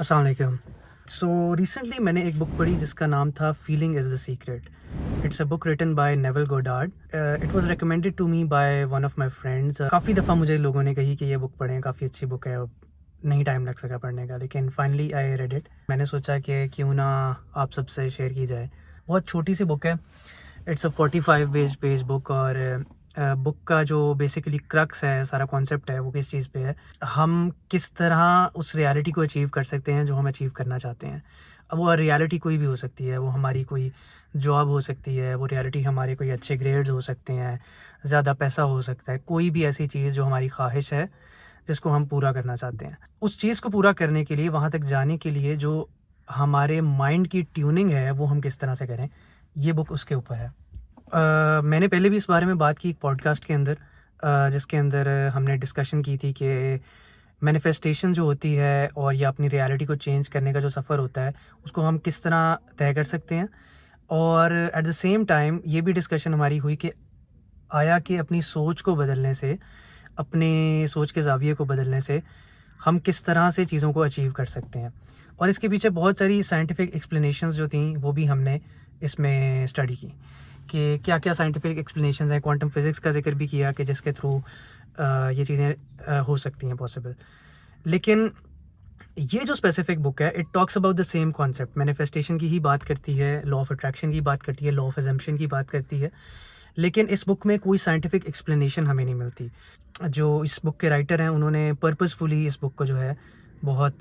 अस्सलाम वालेकुम। So recently मैंने एक बुक पढ़ी जिसका नाम था feeling is the secret. It's a book written by Neville Goddard. It was recommended to me by one of my friends. काफ़ी दफ़ा मुझे लोगों ने कही कि ये बुक पढ़ें, काफ़ी अच्छी बुक है। नहीं टाइम लग सका पढ़ने का, लेकिन फाइनली आई रेड इट। मैंने सोचा कि क्यों ना आप सबसे शेयर की जाए। बहुत छोटी सी बुक है। It's a 45 page book. और बुक का जो बेसिकली क्रक्स है, सारा कॉन्सेप्ट है, वो किस चीज़ पे है, हम किस तरह उस रियलिटी को अचीव कर सकते हैं जो हम अचीव करना चाहते हैं। अब वो रियलिटी कोई भी हो सकती है, वो हमारी कोई जॉब हो सकती है, वो रियलिटी हमारे कोई अच्छे ग्रेड्स हो सकते हैं, ज़्यादा पैसा हो सकता है, कोई भी ऐसी चीज़ जो हमारी ख्वाहिश है जिसको हम पूरा करना चाहते हैं। उस चीज़ को पूरा करने के लिए, वहाँ तक जाने के लिए जो हमारे माइंड की ट्यूनिंग है वो हम किस तरह से करें, ये बुक उसके ऊपर है। मैंने पहले भी इस बारे में बात की एक पॉडकास्ट के अंदर, जिसके अंदर हमने डिस्कशन की थी कि मैनिफेस्टेशन जो होती है और या अपनी रियलिटी को चेंज करने का जो सफ़र होता है, उसको हम किस तरह तय कर सकते हैं। और एट द सेम टाइम ये भी डिस्कशन हमारी हुई कि आया कि अपनी सोच को बदलने से, अपने सोच के ज़ाविये को बदलने से हम किस तरह से चीज़ों को अचीव कर सकते हैं। और इसके पीछे बहुत सारी साइंटिफिक एक्सप्लेनेशंस जो थी वो भी हमने इसमें स्टडी की कि क्या-क्या साइंटिफिक एक्सप्लेनेशंस हैं। क्वांटम फिज़िक्स का ज़िक्र भी किया कि जिसके थ्रू ये चीज़ें हो सकती हैं पॉसिबल। लेकिन ये जो स्पेसिफिक बुक है, it talks about the same concept. Manifestation की ही बात करती है, लॉ ऑफ अट्रैक्शन की बात करती है, लॉ ऑफ अजम्पशन की बात करती है। लेकिन इस बुक में कोई साइंटिफिक एक्सप्लेनेशन हमें नहीं मिलती। जो इस बुक के राइटर हैं, उन्होंने पर्पसफुली इस बुक को जो है बहुत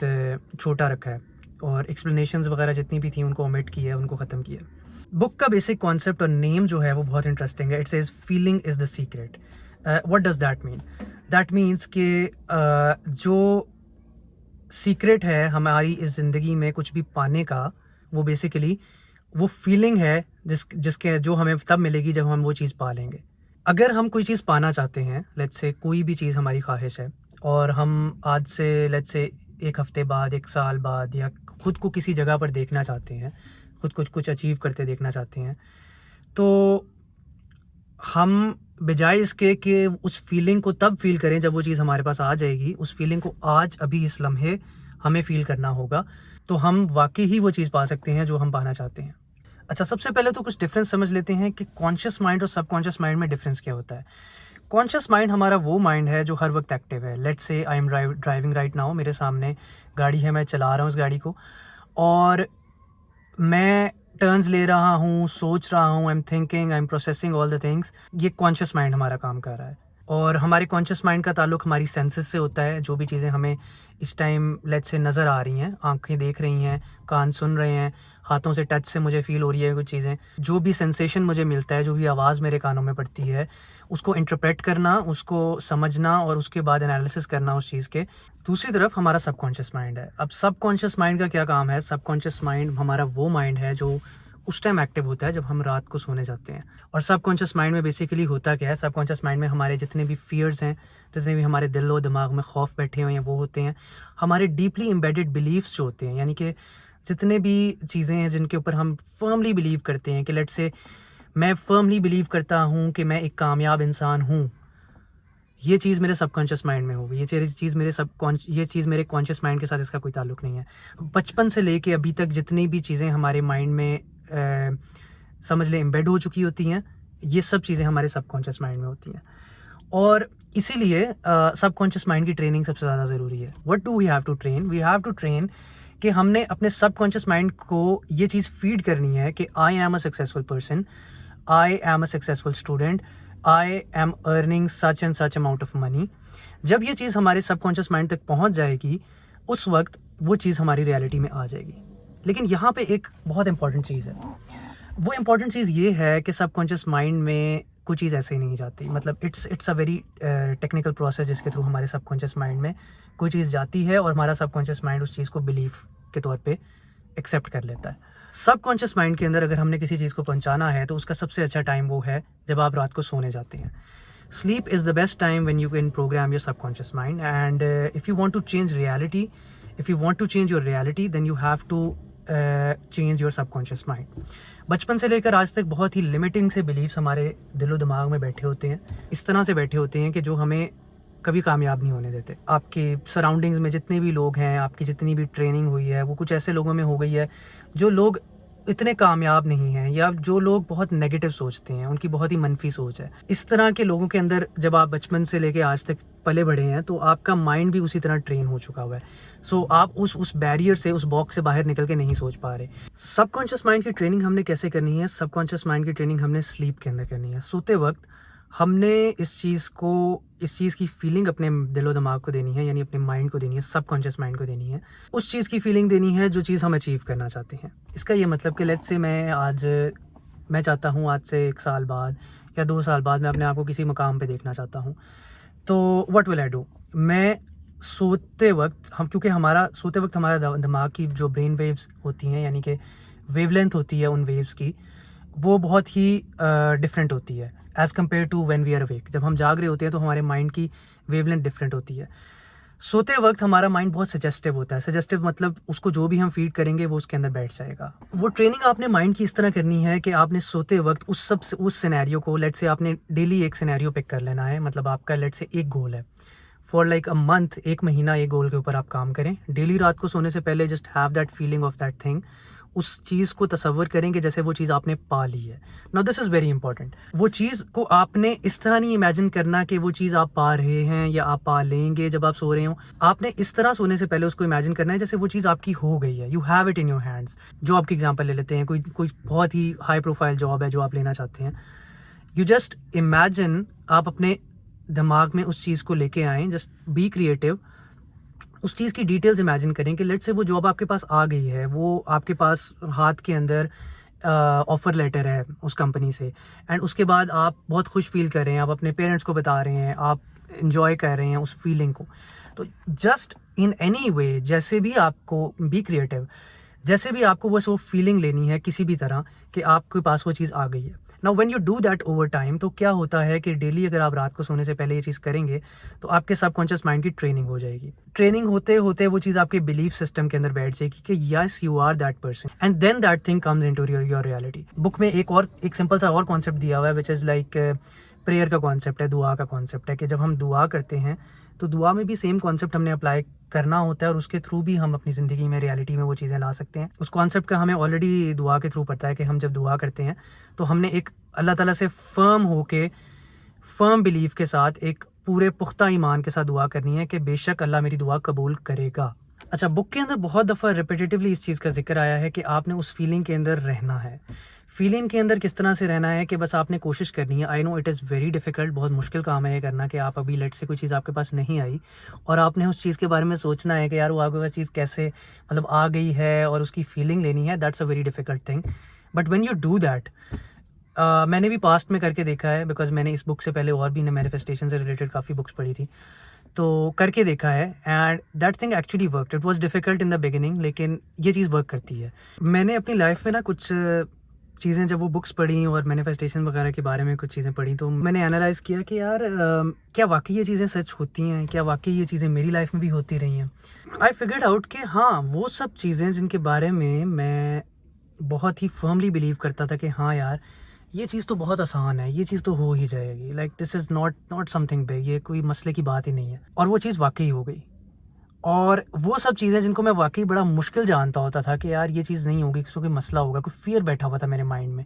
छोटा रखा है और एक्सप्लेनेशंस वगैरह जितनी भी थी उनको ओमिट किया है, उनको ख़त्म किया है। बुक का बेसिक कॉन्सेप्ट और नेम जो है वो बहुत इंटरेस्टिंग है। It says feeling is the secret. What does that mean? That means कि जो सीक्रेट है हमारी इस ज़िंदगी में कुछ भी पाने का, वो बेसिकली वो फीलिंग है जिसके जो हमें तब मिलेगी जब हम वो चीज़ पा लेंगे। अगर हम कोई चीज़ पाना चाहते हैं, लेट्स से कोई भी चीज़ हमारी ख्वाहिश है, और हम आज से लेट्स से 1 हफ़्ते बाद, 1 साल बाद, या खुद को किसी जगह पर देखना चाहते हैं, खुद को कुछ अचीव करते देखना चाहते हैं, तो हम बजाय इसके कि उस फीलिंग को तब फ़ील करें जब वो चीज़ हमारे पास आ जाएगी, उस फीलिंग को आज अभी इस लम्हे हमें फ़ील करना होगा, तो हम वाक़ई ही वो चीज़ पा सकते हैं जो हम पाना चाहते हैं। अच्छा, सबसे पहले तो कुछ डिफरेंस समझ लेते हैं कि कॉन्शियस माइंड और सबकॉन्शियस माइंड में डिफरेंस क्या होता है। कॉन्शियस माइंड हमारा वो माइंड है जो हर वक्त एक्टिव है। Let's say I am driving right now, मेरे सामने गाड़ी है, मैं चला रहा हूँ इस गाड़ी को, और मैं टर्न्स ले रहा हूँ, सोच रहा हूँ, I am thinking, I am processing all the things. ये कॉन्शियस माइंड हमारा काम कर रहा है। और हमारे कॉन्शियस माइंड का ताल्लुक हमारी सेंसेस से होता है। जो भी चीज़ें हमें इस टाइम लेट्स से नज़र आ रही हैं, आँखें देख रही हैं, कान सुन रहे हैं, हाथों से टच से मुझे फ़ील हो रही है कुछ चीज़ें, जो भी सेंसेशन मुझे मिलता है, जो भी आवाज़ मेरे कानों में पड़ती है, उसको इंटरप्रेट करना, उसको समझना और उसके बाद एनालिसिस करना उस चीज़ के। दूसरी तरफ हमारा सबकॉन्शियस माइंड है। अब सबकॉन्शियस माइंड का क्या काम है? सबकॉन्शियस माइंड हमारा वो माइंड है जो उस टाइम एक्टिव होता है जब हम रात को सोने जाते हैं। और सबकॉन्शियस माइंड में बेसिकली होता क्या है? सबकॉन्शियस माइंड में हमारे जितने भी फ़ियर्स हैं, जितने भी हमारे दिलो-दिमाग में खौफ बैठे हुए हैं, वो होते हैं। हमारे डीपली एम्बेडेड बिलीफ्स जो होते हैं, यानी कि जितने भी चीज़ें हैं जिनके ऊपर हम फ़र्मली बिलीव करते हैं, कि लेट्स से मैं फ़र्मली बिलीव करता हूँ कि मैं एक कामयाब इंसान हूँ। ये चीज़ मेरे सबकॉन्शियस माइंड में होगी। ये चीज़ मेरे कॉन्शियस माइंड के साथ इसका कोई ताल्लुक नहीं है। बचपन से लेके अभी तक जितनी भी चीज़ें हमारे माइंड में समझ लें एम्बेड हो चुकी होती हैं, ये सब चीज़ें हमारे सबकॉन्शियस माइंड में होती हैं। और इसीलिए सबकॉन्शियस माइंड की ट्रेनिंग सबसे ज़्यादा ज़रूरी है। What do we have to train? We have to train कि हमने अपने सबकॉन्शियस माइंड को ये चीज़ फ़ीड करनी है कि I am a successful person, I am a successful student, I am earning such and such amount of money. जब ये चीज़ हमारे सबकॉन्शियस माइंड तक पहुंच जाएगी, उस वक्त वो चीज़ हमारी रियलिटी में आ जाएगी। लेकिन यहाँ पे एक बहुत इंपॉर्टेंट चीज़ है। वो इंपॉर्टेंट चीज़ ये है कि सबकॉन्शियस माइंड में कोई चीज़ ऐसे ही नहीं जाती। मतलब it's a very technical process जिसके थ्रू हमारे सबकॉन्शियस माइंड में कोई चीज़ जाती है और हमारा सबकॉन्शियस माइंड उस चीज़ को बिलीफ के तौर पे एक्सेप्ट कर लेता है। सबकॉन्शियस माइंड के अंदर अगर हमने किसी चीज़ को पहुँचाना है, तो उसका सबसे अच्छा टाइम वो है जब आप रात को सोने जाते हैं। Sleep is the best time when you can program your subconscious mind, and if you want to change reality, if you want to change your reality, then you have to change your subconscious mind. बचपन से लेकर आज तक बहुत ही limiting से beliefs हमारे दिलो दिमाग में बैठे होते हैं, इस तरह से बैठे होते हैं कि जो हमें कभी कामयाब नहीं होने देते। आपके सराउंडिंग्स में जितने भी लोग हैं, आपकी जितनी भी ट्रेनिंग हुई है, वो कुछ ऐसे लोगों में हो गई है जो लोग इतने कामयाब नहीं हैं, या जो लोग बहुत नेगेटिव सोचते हैं, उनकी बहुत ही मनफी सोच है। इस तरह के लोगों के अंदर जब आप बचपन से लेके आज तक पले बढ़े हैं, तो आपका माइंड भी उसी तरह ट्रेन हो चुका हुआ है। सो आप उस बैरियर से, उस बॉक्स से बाहर निकल के नहीं सोच पा रहे। सबकॉन्शियस माइंड की ट्रेनिंग हमने कैसे करनी है? सबकॉन्शियस माइंड की ट्रेनिंग हमने स्लीप के अंदर करनी है। सोते वक्त हमने इस चीज़ की फीलिंग अपने दिलो दिमाग को देनी है, यानी अपने माइंड को देनी है, सबकॉन्शियस माइंड को देनी है। उस चीज़ की फीलिंग देनी है जो चीज़ हम अचीव करना चाहते हैं। इसका ये मतलब कि लेट्स से मैं चाहता हूँ आज से 1 साल बाद या 2 साल बाद मैं अपने आप को किसी मुकाम पे देखना चाहता हूँ। तो व्हाट विल आई डू? मैं सोते वक्त क्योंकि सोते वक्त हमारा दिमाग की जो ब्रेन वेव्स होती हैं, यानी कि वेवलेंथ होती है उन वेव्स की, वो बहुत ही डिफरेंट होती है as compare to when we are awake. जब हम जाग रहे होते हैं तो हमारे माइंड की वेवलेंथ डिफरेंट होती है। सोते वक्त हमारा माइंड बहुत सजेस्टिव होता है। सजेस्टिव मतलब उसको जो भी हम फीड करेंगे वो उसके अंदर बैठ जाएगा। वो ट्रेनिंग आपने माइंड की इस तरह करनी है कि आपने सोते वक्त उस सिनेरियो को, लेट्स से आपने डेली एक सिनेरियो पिक कर लेना है। मतलब आपका लेट्स से एक गोल है, फॉर लाइक अ मंथ, 1 महीना एक गोल के ऊपर आप काम करें। डेली रात को सोने से पहले just have that feeling of that thing. उस चीज़ को तसव्वुर करेंगे जैसे वो चीज़ आपने पा ली है। Now this is very important. वो चीज़ को आपने इस तरह नहीं इमेजिन करना कि वो चीज़ आप पा रहे हैं या आप पा लेंगे जब आप सो रहे हो। आपने इस तरह सोने से पहले उसको इमेजिन करना है जैसे वो चीज़ आपकी हो गई है। You have it in your hands. Job की एग्जांपल ले लेते हैं। कोई बहुत ही हाई प्रोफाइल जॉब है जो आप लेना चाहते हैं। यू जस्ट इमेजिन, आप अपने दिमाग में उस चीज़ को लेके आएँ, जस्ट बी क्रिएटिव। उस चीज़ की डिटेल्स इमेजिन करें कि लेट्स से वो जॉब आपके पास आ गई है, वो आपके पास हाथ के अंदर ऑफ़र लेटर है उस कंपनी से, एंड उसके बाद आप बहुत खुश फील कर रहे हैं, आप अपने पेरेंट्स को बता रहे हैं, आप इन्जॉय कर रहे हैं उस फीलिंग को। तो जस्ट इन एनी वे, जैसे भी आपको बी क्रिएटिव, जैसे भी आपको बस वो फीलिंग लेनी है किसी भी तरह कि आपके पास वो चीज़ आ गई है। Now when you do that over time, तो क्या होता है कि डेली अगर आप रात को सोने से पहले ये चीज़ करेंगे तो आपके सबकॉन्शियस माइंड की ट्रेनिंग हो जाएगी। ट्रेनिंग होते होते वो चीज़ आपके बिलीफ सिस्टम के अंदर बैठ जाएगी कि yes you are that person, and then that thing comes into your reality. Book में एक सिंपल सा और कॉन्सेप्ट दिया हुआ है विच इज़ लाइक प्रेयर का कॉन्सेप्ट है, दुआ का कॉन्सेप्ट है कि जब हम दुआ करते हैं तो दुआ में भी सेम कॉन्सेप्ट हमने अप्लाई करना होता है और उसके थ्रू भी हम अपनी ज़िंदगी में, रियलिटी में वो चीज़ें ला सकते हैं। उस कॉन्सेप्ट का हमें ऑलरेडी दुआ के थ्रू पता है कि हम जब दुआ करते हैं तो हमने एक अल्लाह ताला से फर्म बिलीफ के साथ, एक पूरे पुख्ता ईमान के साथ दुआ करनी है कि बेशक अल्लाह मेरी दुआ कबूल करेगा। अच्छा, बुक के अंदर बहुत दफ़ा रिपीटेटिवली इस चीज़ का जिक्र आया है कि आपने उस फीलिंग के अंदर रहना है। फीलिंग के अंदर किस तरह से रहना है कि बस आपने कोशिश करनी है। I know it is very difficult, बहुत मुश्किल काम है ये करना कि आप अभी लेट से कोई चीज़ आपके पास नहीं आई और आपने उस चीज़ के बारे में सोचना है कि यार वो आपके पास चीज़ कैसे मतलब आ गई है और उसकी फीलिंग लेनी है। That's a very difficult thing, but when you do that, मैंने भी पास्ट में करके देखा है, बिकॉज़ मैंने इस बुक से पहले और भी मैनिफेस्टेशन से रिलेटेड काफ़ी बुक्स पढ़ी थी, तो करके देखा है, and that thing actually worked. It was difficult in the beginning, लेकिन ये चीज़ वर्क करती है। मैंने अपनी लाइफ में ना कुछ चीज़ें, जब वो बुक्स पढ़ी और मैनिफेस्टेशन वगैरह के बारे में कुछ चीज़ें पढ़ी, तो मैंने एनालाइज़ किया कि यार क्या वाकई ये चीज़ें सच होती हैं? क्या वाकई ये चीज़ें मेरी लाइफ में भी होती रही हैं? आई फिगर्ड आउट कि हाँ, वो सब चीज़ें जिनके बारे में मैं बहुत ही फर्मली बिलीव करता था कि हाँ यार, ये चीज़ तो बहुत आसान है, ये चीज़ तो हो ही जाएगी, like this is not something big, ये कोई मसले की बात ही नहीं है, और वो चीज़ वाकई हो गई। और वो सब चीज़ें जिनको मैं वाकई बड़ा मुश्किल जानता होता था कि यार ये चीज़ नहीं होगी, किसी कोई मसला होगा, कोई फ़ियर बैठा हुआ था मेरे माइंड में,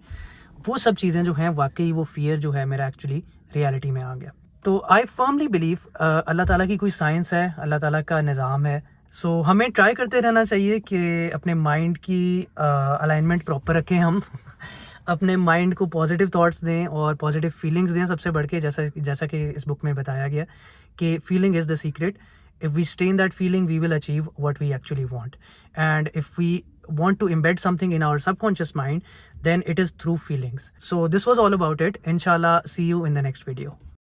वो सब चीज़ें जो हैं, वाकई वो फ़ियर जो है मेरा एक्चुअली रियलिटी में आ गया। तो आई फर्मली बिलीव अल्लाह ताला की कोई साइंस है, अल्लाह ताला का निज़ाम है। सो हमें ट्राई करते रहना चाहिए कि अपने माइंड की अलाइनमेंट प्रॉपर रखें हम अपने माइंड को पॉजिटिव थॉट्स दें और पॉजिटिव फीलिंग्स दें। सबसे बढ़ के जैसा कि इस बुक में बताया गया कि feeling is the secret. If we stay in that feeling, we will achieve what we actually want. And if we want to embed something in our subconscious mind, then it is through feelings. So this was all about it. Inshallah, see you in the next video.